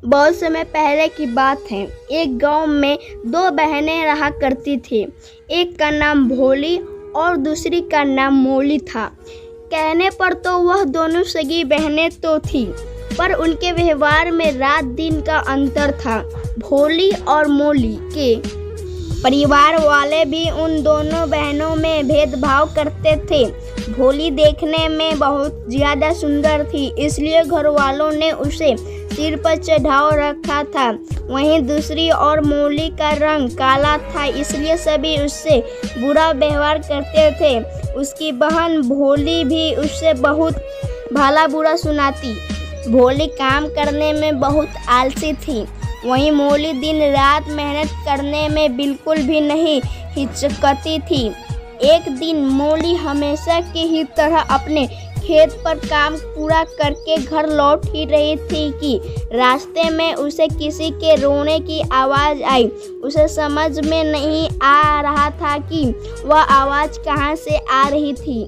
बहुत समय पहले की बात है। एक गांव में दो बहनें रहा करती थी। एक का नाम भोली और दूसरी का नाम मोली था। कहने पर तो वह दोनों सगी बहनें तो थी, पर उनके व्यवहार में रात दिन का अंतर था। भोली और मोली के परिवार वाले भी उन दोनों बहनों में भेदभाव करते थे। भोली देखने में बहुत ज़्यादा सुंदर थी, इसलिए घर वालों ने उसे सिर पर चढ़ाव रखा था। वहीं दूसरी और मोली का रंग काला था, इसलिए सभी उससे बुरा व्यवहार करते थे। उसकी बहन भोली भी उससे बहुत भला बुरा सुनाती। भोली काम करने में बहुत आलसी थी, वहीं मोली दिन रात मेहनत करने में बिल्कुल भी नहीं हिचकती थी। एक दिन मोली हमेशा की ही तरह अपने खेत पर काम पूरा करके घर लौट ही रही थी कि रास्ते में उसे किसी के रोने की आवाज़ आई। उसे समझ में नहीं आ रहा था कि वह आवाज़ कहाँ से आ रही थी।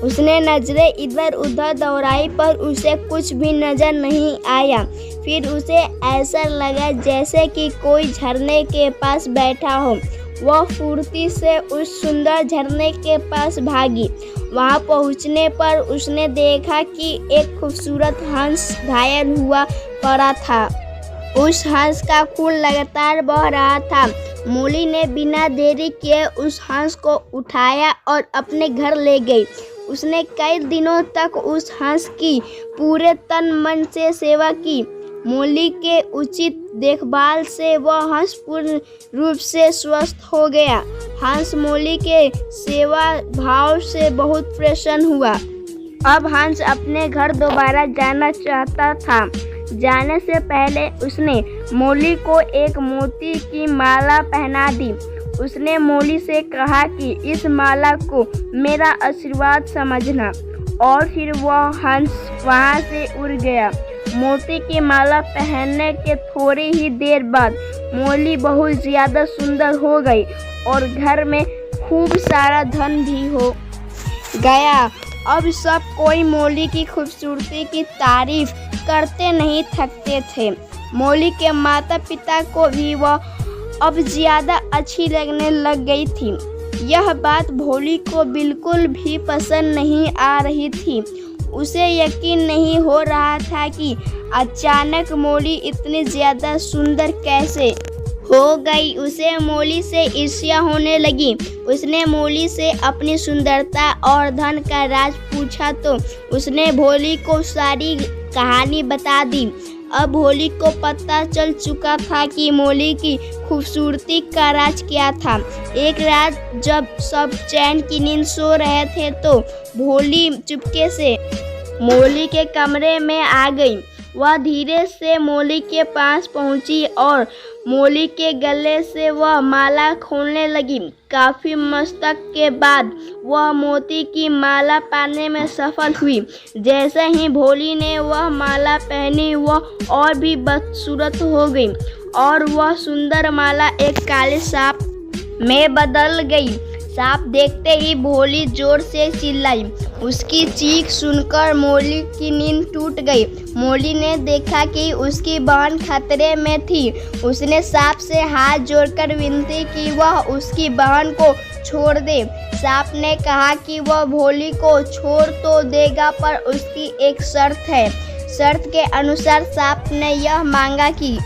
उसने नज़रें इधर उधर दौड़ाई, पर उसे कुछ भी नज़र नहीं आया। फिर उसे ऐसा लगा जैसे कि कोई झरने के पास बैठा हो। वह फुर्ती से उस सुंदर झरने के पास भागी। वहां पहुंचने पर उसने देखा कि एक खूबसूरत हंस घायल हुआ पड़ा था। उस हंस का खून लगातार बह रहा था। मोली ने बिना देरी किए उस हंस को उठाया और अपने घर ले गई। उसने कई दिनों तक उस हंस की पूरे तन मन से सेवा की। मोली के उचित देखभाल से वह हंस पूर्ण रूप से स्वस्थ हो गया। हंस मोली के सेवा भाव से बहुत प्रसन्न हुआ। अब हंस अपने घर दोबारा जाना चाहता था। जाने से पहले उसने मोली को एक मोती की माला पहना दी। उसने मोली से कहा कि इस माला को मेरा आशीर्वाद समझना, और फिर वह हंस वहां से उड़ गया। मोती की माला पहनने के थोड़ी ही देर बाद मोली बहुत ज़्यादा सुंदर हो गई और घर में खूब सारा धन भी हो गया। अब सब कोई मोली की खूबसूरती की तारीफ करते नहीं थकते थे। मोली के माता पिता को भी वह अब ज़्यादा अच्छी लगने लग गई थी। यह बात भोली को बिल्कुल भी पसंद नहीं आ रही थी। उसे यकीन नहीं हो रहा था कि अचानक मोली इतनी ज़्यादा सुंदर कैसे हो गई। उसे मोली से ईर्ष्या होने लगी। उसने मोली से अपनी सुंदरता और धन का राज पूछा तो उसने भोली को सारी कहानी बता दी। अब भोली को पता चल चुका था कि मोली की खूबसूरती का राज क्या था। एक रात जब सब चैन की नींद सो रहे थे तो भोली चुपके से मोली के कमरे में आ गई। वह धीरे से मोली के पास पहुंची और मोली के गले से वह माला खोलने लगी। काफ़ी मशक्क़त के बाद वह मोती की माला पाने में सफल हुई। जैसे ही भोली ने वह माला पहनी, वह और भी बदसूरत हो गई और वह सुंदर माला एक काले सांप में बदल गई। सांप देखते ही भोली जोर से चिल्लाई। उसकी चीख सुनकर मोली की नींद टूट गई। मोली ने देखा कि उसकी बहन खतरे में थी। उसने सांप से हाथ जोड़कर विनती की वह उसकी बहन को छोड़ दे। सांप ने कहा कि वह भोली को छोड़ तो देगा, पर उसकी एक शर्त है। शर्त के अनुसार सांप ने यह मांगा कि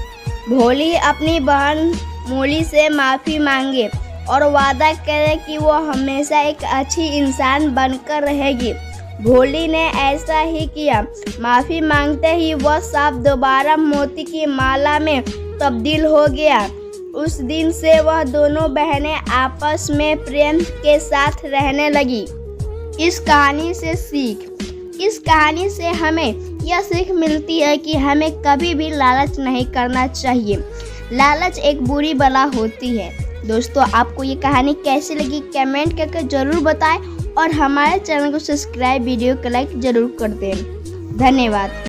भोली अपनी बहन मोली से माफ़ी मांगे और वादा करे कि वो हमेशा एक अच्छी इंसान बनकर रहेगी। भोली ने ऐसा ही किया। माफ़ी मांगते ही वह सांप दोबारा मोती की माला में तब्दील हो गया। उस दिन से वह दोनों बहनें आपस में प्रेम के साथ रहने लगी। इस कहानी से हमें यह सीख मिलती है कि हमें कभी भी लालच नहीं करना चाहिए। लालच एक बुरी बला होती है। दोस्तों, आपको ये कहानी कैसी लगी कमेंट करके ज़रूर बताएं और हमारे चैनल को सब्सक्राइब, वीडियो को लाइक ज़रूर कर दें। धन्यवाद।